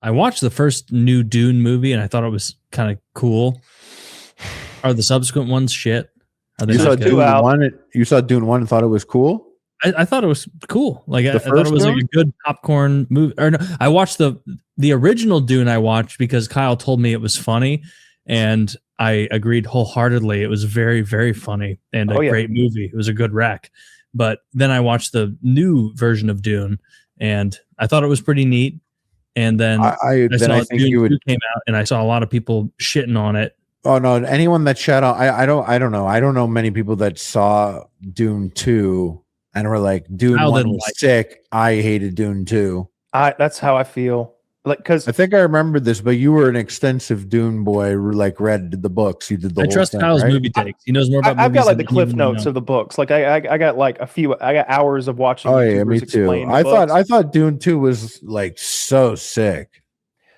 I watched the first new Dune movie and I thought it was kind of cool. Are the subsequent ones shit? Are they You saw not good? Dune 1. You saw Dune 1 and thought it was cool. I thought it was cool. Like I thought it was Dune? like a good popcorn movie. Or no, I watched the original Dune. I watched because Kyle told me it was funny, and I agreed wholeheartedly. It was very, very funny and a great movie. It was a good wreck. But then I watched the new version of Dune, and I thought it was pretty neat. And then I saw Dune 2 came out, and I saw a lot of people shitting on it. Oh no! Anyone that shat on, I don't know. I don't know many people that saw Dune 2 and were like, Dune 1 was sick. I hated Dune 2. That's how I feel. Like, because I think I remember this, but you were an extensive Dune boy. Like, read the books. You did the. I trust thing, Kyle's right? movie takes. He knows more about. I've movies got like the than cliff you notes know. of the books. Like I got like I got hours of watching. Oh yeah, me too. I books. thought Dune 2 was like so sick.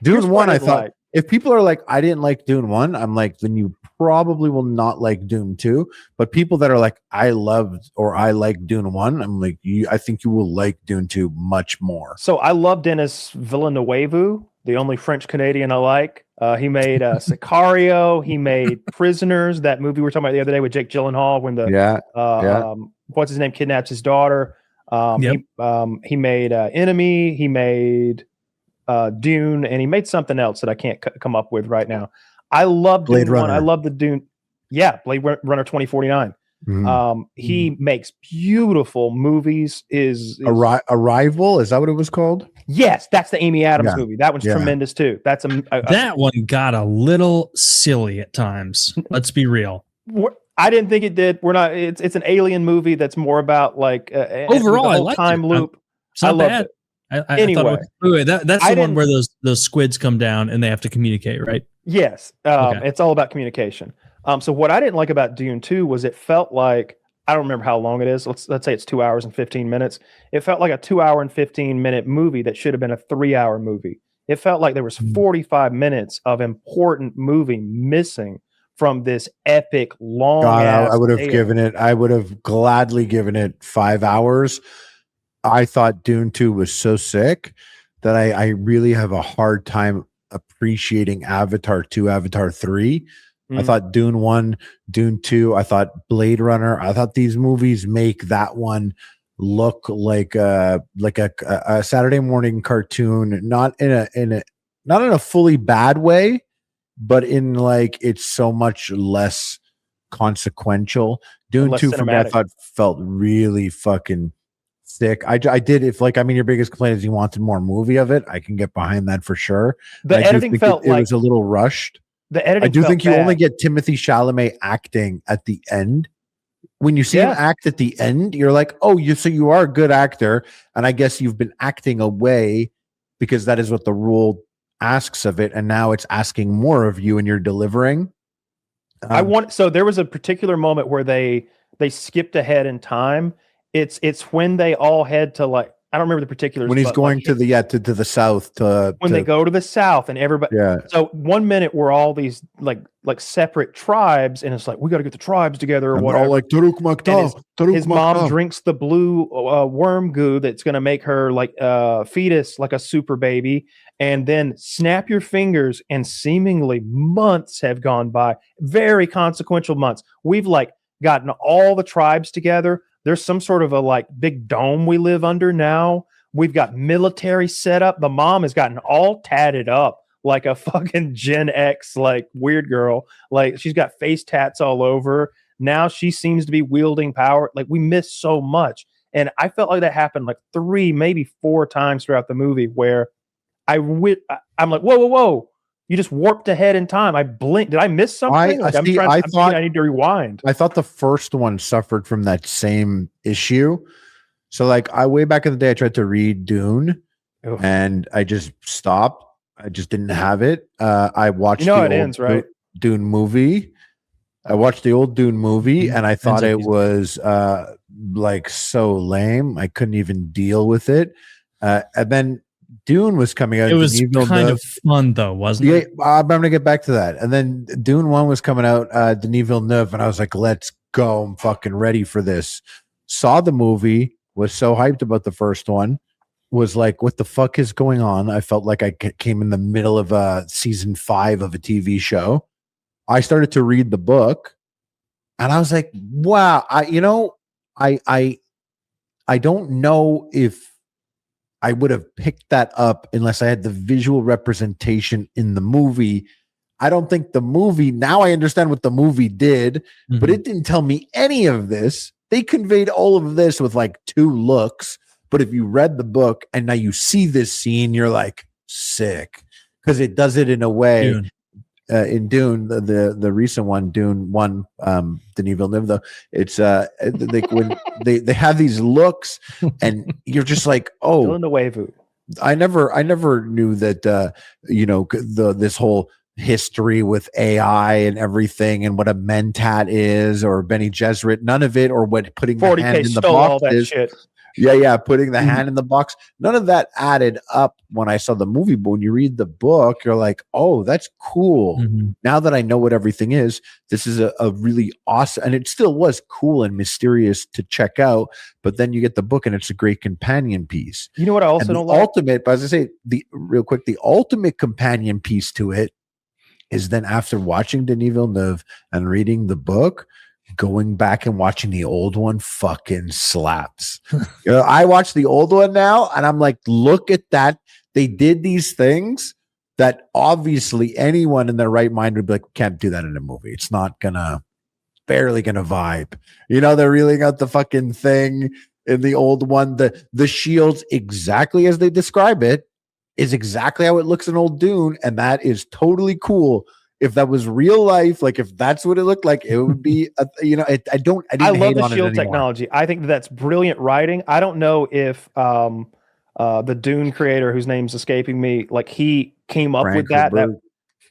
Dune 1, I thought. Like. If people are like, I didn't like Dune 1, I'm like, then you probably will not like Dune 2. But people that are like, I loved or I like Dune 1, I'm like, I think you will like Dune 2 much more. So I love Denis Villeneuve, the only French Canadian I like. He made Sicario. He made Prisoners, that movie we were talking about the other day with Jake Gyllenhaal when what's his name kidnaps his daughter. He made Enemy. He made Dune, and he made something else that I can't come up with right now. I love Blade Runner. I love the Dune. Yeah, Blade Runner 2049. He makes beautiful movies. Arrival? Is that what it was called? Yes, that's the Amy Adams movie. That one's tremendous too. That's that one got a little silly at times. Let's be real. I didn't think it did. We're not. It's an alien movie that's more about like overall I like time loop. It's not bad. Anyway, that's the one where those squids come down and they have to communicate, right? Yes, it's all about communication. So what I didn't like about Dune 2 was it felt like, I don't remember how long it is. Let's say it's 2 hours and 15 minutes. It felt like a 2 hour and 15-minute movie that should have been a 3 hour movie. It felt like there was 45 minutes of important movie missing from this epic long. I would have gladly given it 5 hours. I thought Dune 2 was so sick that I really have a hard time appreciating Avatar 2, Avatar 3. I thought Dune 1, Dune 2, I thought Blade Runner, I thought these movies make that one look like a Saturday morning cartoon, not in a fully bad way, but in like it's so much less consequential. Dune 2 for me, I thought felt really fucking sick. I did. If like, I mean, your biggest complaint is you wanted more movie of it. I can get behind that for sure. The editing felt it was a little rushed. The editing. I do think you only get Timothée Chalamet acting at the end. When you see him act at the end, you're like, oh, you are a good actor, and I guess you've been acting away because that is what the rule asks of it, and now it's asking more of you, and you're delivering. So there was a particular moment where they skipped ahead in time. It's when they all head to like, I don't remember the particulars. When he's going to the south, they go to the south, and everybody. Yeah. So 1 minute we're all these like separate tribes, and it's like we got to get the tribes together or whatever. All like Taruk Maktal. His mom drinks the blue worm goo that's going to make her like fetus, like a super baby, and then snap your fingers, and seemingly months have gone by, very consequential months. We've like gotten all the tribes together. There's some sort of a like big dome we live under now. We've got military set up. The mom has gotten all tatted up like a fucking Gen X, like weird girl. Like she's got face tats all over. Now she seems to be wielding power. Like we miss so much. And I felt like that happened like 3, maybe 4 times throughout the movie where I'm like, whoa. You just warped ahead in time. I blinked. Did I miss something? I need to rewind. I thought the first one suffered from that same issue. So like way back in the day, I tried to read Dune and I just stopped. I just didn't have it. I watched Dune movie. I watched the old Dune movie and I thought it was like so lame. I couldn't even deal with it. And then Dune was coming out. It was kind of fun though, wasn't it? Yeah, I'm going to get back to that. And then Dune 1 was coming out, Denis Villeneuve, and I was like, let's go. I'm fucking ready for this. Saw the movie, was so hyped about the first one. was like, what the fuck is going on? I felt like I came in the middle of season 5 of a TV show. I started to read the book, and I was like, wow, I don't know if I would have picked that up unless I had the visual representation in the movie. I don't think the movie, now I understand what the movie did, but it didn't tell me any of this. They conveyed all of this with like 2 looks. But if you read the book and now you see this scene, you're like, sick. Because it does it in a way. Dune. In Dune, the recent one, Dune 1, Denis Villeneuve, though, it's like when they have these looks and you're just like, oh, Villeneuve. I never knew that this whole history with AI and everything and what a mentat is or Bene Gesserit, none of it, or what putting the hand in the box all that is. shit. Yeah, putting the hand in the box. None of that added up when I saw the movie, but when you read the book, you're like, oh, that's cool. Now that I know what everything is, this is a really awesome, and it still was cool and mysterious to check out, but then you get the book and it's a great companion piece. You know what I also don't like? Ultimate, but as I say, the ultimate companion piece to it is then after watching Denis Villeneuve and reading the book, going back and watching the old one fucking slaps. I watch the old one now and I'm like, look at that. They did these things that obviously anyone in their right mind would be like, can't do that in a movie. It's not barely gonna vibe. They're reeling out the fucking thing in the old one. The shields, exactly as they describe it, is exactly how it looks in old Dune. And that is totally cool. If that was real life, like if that's what it looked like, it would be, I love the shield technology. I think that's brilliant writing. I don't know if the Dune creator, whose name's escaping me, like he came up with that.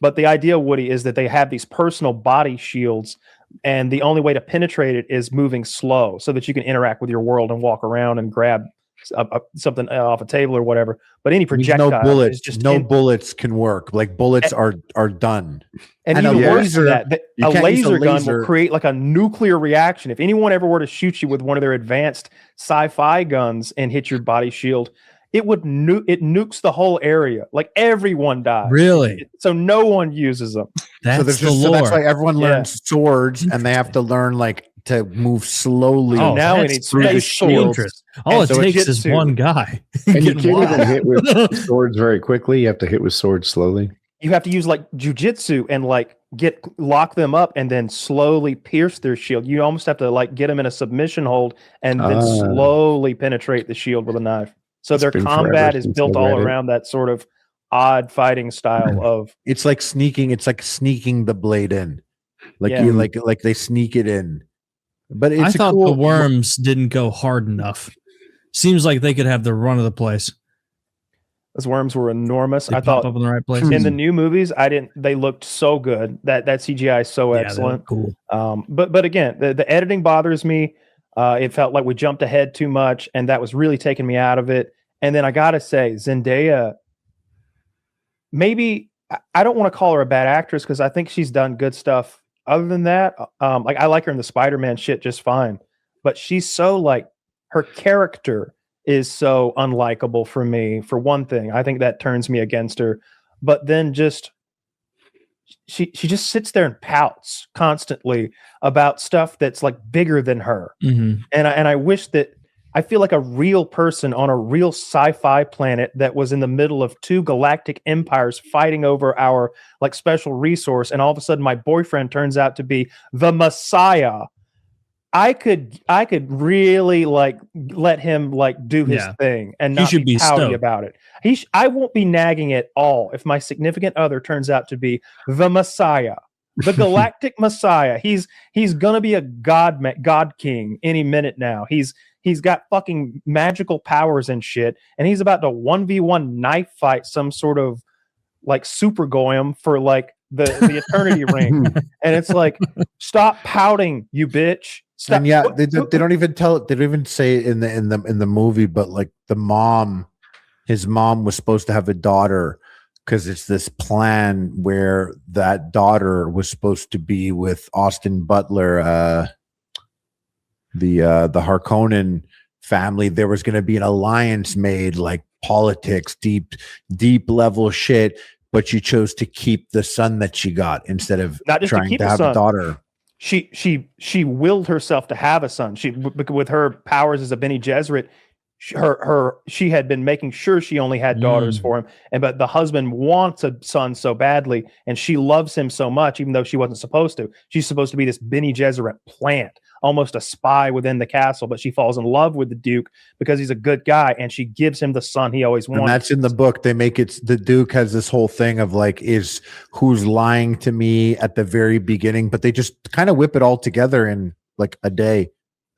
But the idea, Woody, is that they have these personal body shields, and the only way to penetrate it is moving slow, so that you can interact with your world and walk around and grab something off a table or whatever. But any projectile, no bullets can work. Like bullets are done. And even worse than that, a laser gun will create like a nuclear reaction. If anyone ever were to shoot you with one of their advanced sci-fi guns and hit your body shield, it would nukes the whole area. Like everyone dies. Really? So no one uses them. That's so that's why everyone learns swords, and they have to learn like to move slowly. Oh, now we need through the shield. All it takes is one guy. And you can't even hit with swords very quickly. You have to hit with swords slowly. You have to use like jujitsu and like lock them up and then slowly pierce their shield. You almost have to like get them in a submission hold and then slowly penetrate the shield with a knife. So their combat is built all around that sort of odd fighting style of. It's like sneaking. It's like sneaking the blade in, you like they sneak it in. But I thought the worms didn't go hard enough. Seems like they could have the run of the place. Those worms were enormous. I thought up in the right place. In the new movies, they looked so good. That CGI is so excellent. Cool. But again, the editing bothers me. It felt like we jumped ahead too much, and that was really taking me out of it. And then I gotta say, Zendaya, maybe I don't want to call her a bad actress because I think she's done good stuff. Other than that, like I like her in the Spider-Man shit just fine, but she's so like her character is so unlikable for me. For one thing, I think that turns me against her. But then just she just sits there and pouts constantly about stuff that's like bigger than her. And I wish that I feel like a real person on a real sci-fi planet that was in the middle of 2 galactic empires fighting over our like special resource, and all of a sudden my boyfriend turns out to be the Messiah. I could really like let him like do his thing and not be pouty about it. I won't be nagging at all if my significant other turns out to be the Messiah, the galactic Messiah. He's gonna be a god king any minute now. He's got fucking magical powers and shit, and he's about to 1v1 knife fight some sort of like super goyim for like the eternity ring. And it's like, stop pouting, you bitch. Stop. And they don't even tell it. They don't even say it in the movie, but like his mom was supposed to have a daughter because it's this plan where that daughter was supposed to be with Austin Butler, the Harkonnen family. There was going to be an alliance made, like politics, deep level shit. But she chose to keep the son that she got instead of not just trying to have a daughter. She willed herself to have a son. She, with her powers as a Bene Gesserit, she had been making sure she only had daughters for him, but the husband wants a son so badly, and she loves him so much, even though she wasn't supposed to. She's supposed to be this Bene Gesserit plant, almost a spy within the castle, but she falls in love with the Duke because he's a good guy, and she gives him the son he always wanted. And that's in the book. They make it, the Duke has this whole thing of like, is who's lying to me at the very beginning, but they just kind of whip it all together in like a day.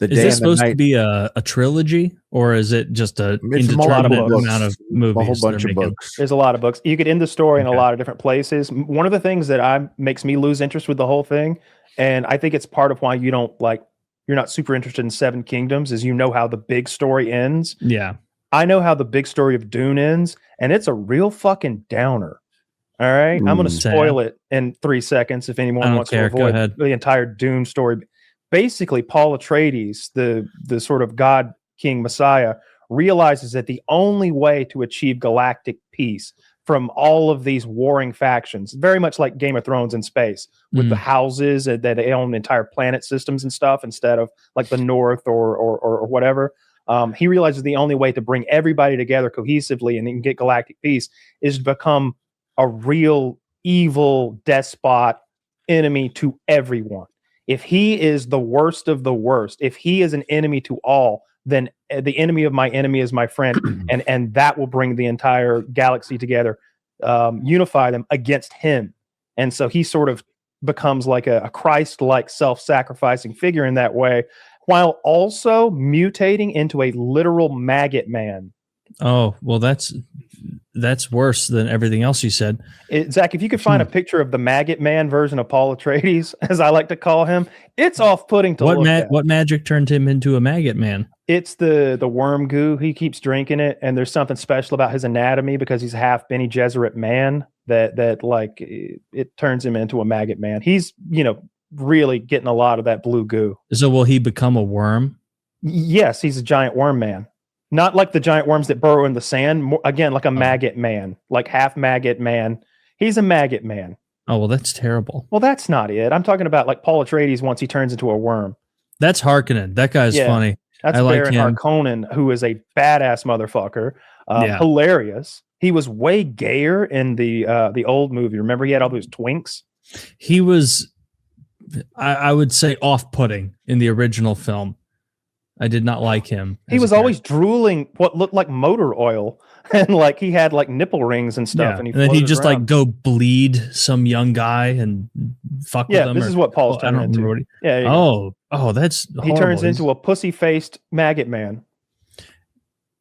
Is this supposed to be a trilogy, or is it just a indeterminate amount of movies? A whole bunch of books. There's a lot of books. You could end the story in a lot of different places. One of the things that makes me lose interest with the whole thing, and I think it's part of why you're not super interested in Seven Kingdoms, is how the big story ends. Yeah. I know how the big story of Dune ends, and it's a real fucking downer. All right. I'm going to spoil it in 3 seconds if anyone wants to avoid the entire Dune story. Basically, Paul Atreides, the sort of God King Messiah, realizes that the only way to achieve galactic peace from all of these warring factions, very much like Game of Thrones in space, with the houses that they own entire planet systems and stuff instead of like the North or whatever. He realizes the only way to bring everybody together cohesively and get galactic peace is to become a real evil despot enemy to everyone. If he is the worst of the worst, if he is an enemy to all, then the enemy of my enemy is my friend, and that will bring the entire galaxy together, unify them against him. And so he sort of becomes like a Christ-like self-sacrificing figure in that way, while also mutating into a literal maggot man. Oh, well, that's worse than everything else you said. Zach, if you could find a picture of the maggot man version of Paul Atreides, as I like to call him, it's off-putting to look at. What magic turned him into a maggot man? It's the worm goo. He keeps drinking it, and there's something special about his anatomy because he's half Bene Gesserit man that like it turns him into a maggot man. He's really getting a lot of that blue goo. So will he become a worm? Yes, he's a giant worm man. Not like the giant worms that burrow in the sand. More, again, like a maggot man, like half maggot man. He's a maggot man. Oh, well, that's terrible. Well, that's not it. I'm talking about like Paul Atreides once he turns into a worm. That's Harkonnen. That guy's funny. That's Baron Harkonnen, who is a badass motherfucker. Hilarious. He was way gayer in the old movie. Remember, he had all those twinks. He was, I would say, off-putting in the original film. I did not like him. He was always drooling what looked like motor oil, and like he had like nipple rings and stuff. Yeah. And then he'd just like go bleed some young guy and fuck with him. Yeah, this is what Paul's turning into. That's horrible. He turns into a pussy-faced maggot man.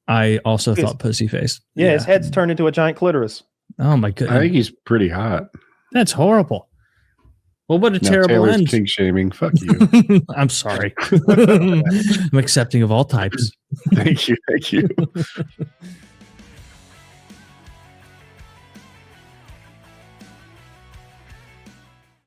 I also thought pussy-faced. Yeah, his head's turned into a giant clitoris. Oh my goodness! I think he's pretty hot. That's horrible. Well, what a terrible Taylor's end. King shaming. Fuck you. I'm sorry. I'm accepting of all types. Thank you.